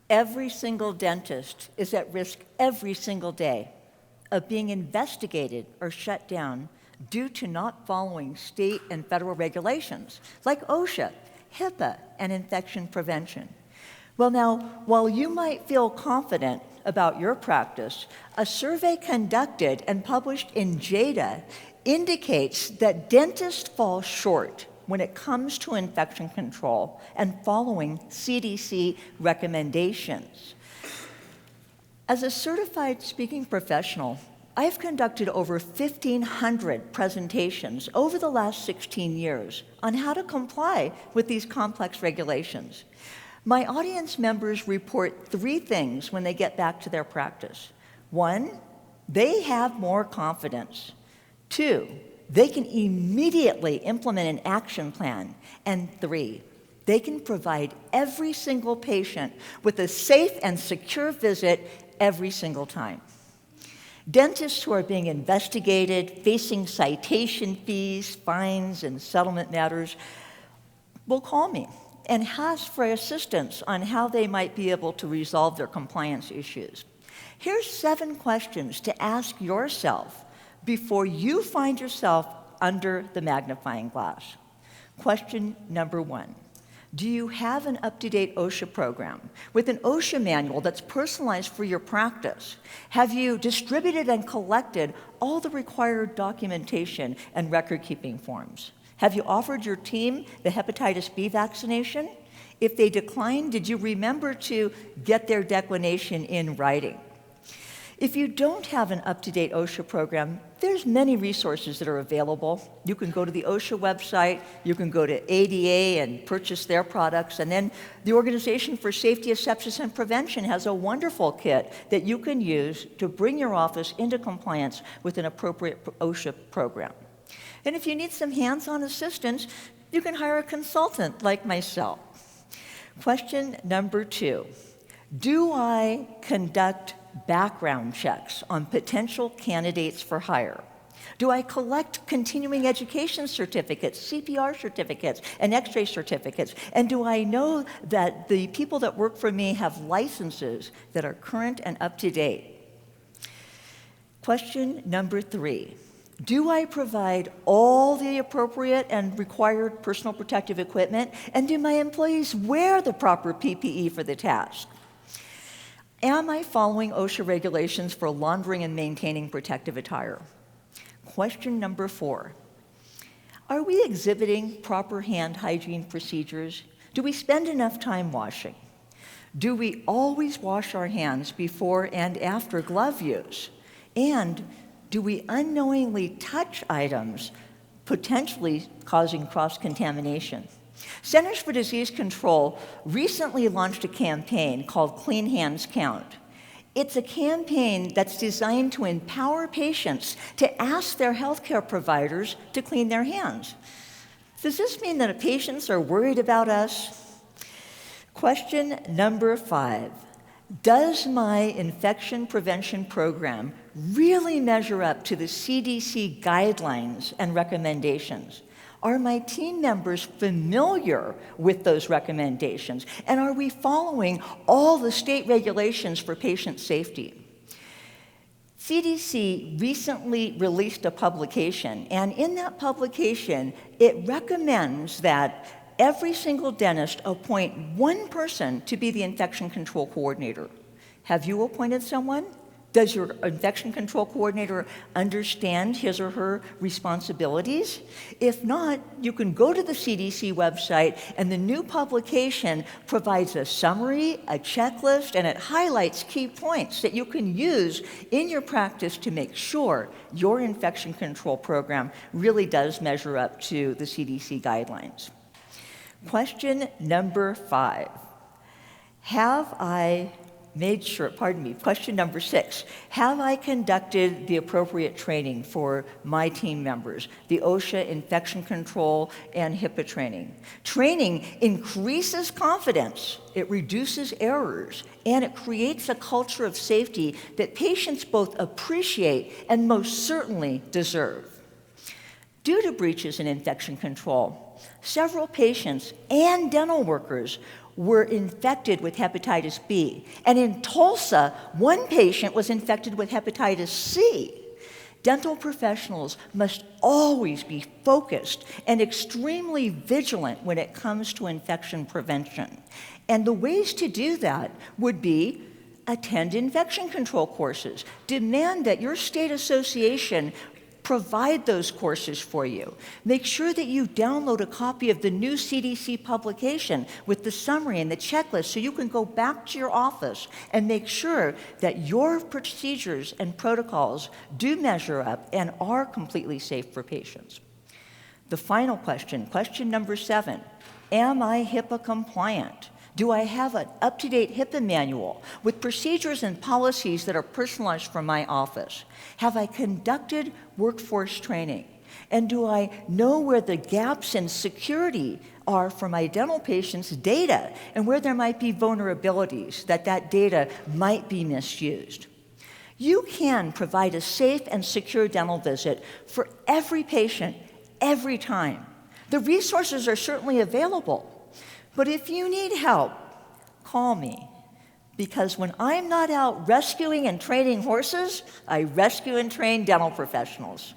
Every single dentist is at risk every single day of being investigated or shut down due to not following state and federal regulations like OSHA, HIPAA, and infection prevention. Well, now, while you might feel confident about your practice, a survey conducted and published in JADA indicates that dentists fall short when it comes to infection control and following CDC recommendations. As a certified speaking professional, I've conducted over 1,500 presentations over the last 16 years on how to comply with these complex regulations. My audience members report 3 things when they get back to their practice. 1, they have more confidence. 2, they can immediately implement an action plan. And 3, they can provide every single patient with a safe and secure visit every single time. Dentists who are being investigated, facing citation fees, fines, and settlement matters will call me and ask for assistance on how they might be able to resolve their compliance issues. Here's 7 questions to ask yourself before you find yourself under the magnifying glass. Question number 1. Do you have an up-to-date OSHA program with an OSHA manual that's personalized for your practice? Have you distributed and collected all the required documentation and record-keeping forms? Have you offered your team the hepatitis B vaccination? If they decline, did you remember to get their declination in writing? If you don't have an up-to-date OSHA program, there's many resources that are available. You can go to the OSHA website, you can go to ADA and purchase their products, and then the Organization for Safety of Sepsis and Prevention has a wonderful kit that you can use to bring your office into compliance with an appropriate OSHA program. And if you need some hands-on assistance, you can hire a consultant like myself. Question number 2, do I conduct background checks on potential candidates for hire? Do I collect continuing education certificates, CPR certificates, and X-ray certificates? And do I know that the people that work for me have licenses that are current and up to date? Question number 3, do I provide all the appropriate and required personal protective equipment? And do my employees wear the proper PPE for the task? Am I following OSHA regulations for laundering and maintaining protective attire? Question number 4, are we exhibiting proper hand hygiene procedures? Do we spend enough time washing? Do we always wash our hands before and after glove use? And do we unknowingly touch items, potentially causing cross-contamination? Centers for Disease Control recently launched a campaign called Clean Hands Count. It's a campaign that's designed to empower patients to ask their healthcare providers to clean their hands. Does this mean that patients are worried about us? Question number 5, does my infection prevention program really measure up to the CDC guidelines and recommendations? Are my team members familiar with those recommendations? And are we following all the state regulations for patient safety? CDC recently released a publication, and in that publication, it recommends that every single dentist appoint 1 person to be the infection control coordinator. Have you appointed someone? Does your infection control coordinator understand his or her responsibilities? If not, you can go to the CDC website, and the new publication provides a summary, a checklist, and it highlights key points that you can use in your practice to make sure your infection control program really does measure up to the CDC guidelines. Question number 5, question number 6, have I conducted the appropriate training for my team members, the OSHA infection control and HIPAA training? Training increases confidence, it reduces errors, and it creates a culture of safety that patients both appreciate and most certainly deserve. Due to breaches in infection control, several patients and dental workers were infected with hepatitis B. And in Tulsa, one patient was infected with hepatitis C. Dental professionals must always be focused and extremely vigilant when it comes to infection prevention. And the ways to do that would be attend infection control courses, demand that your state association provide those courses for you. Make sure that you download a copy of the new CDC publication with the summary and the checklist so you can go back to your office and make sure that your procedures and protocols do measure up and are completely safe for patients. The final question, question number 7, am I HIPAA compliant? Do I have an up-to-date HIPAA manual with procedures and policies that are personalized for my office? Have I conducted workforce training? And do I know where the gaps in security are for my dental patients' data and where there might be vulnerabilities that data might be misused? You can provide a safe and secure dental visit for every patient, every time. The resources are certainly available. But if you need help, call me. Because when I'm not out rescuing and training horses, I rescue and train dental professionals.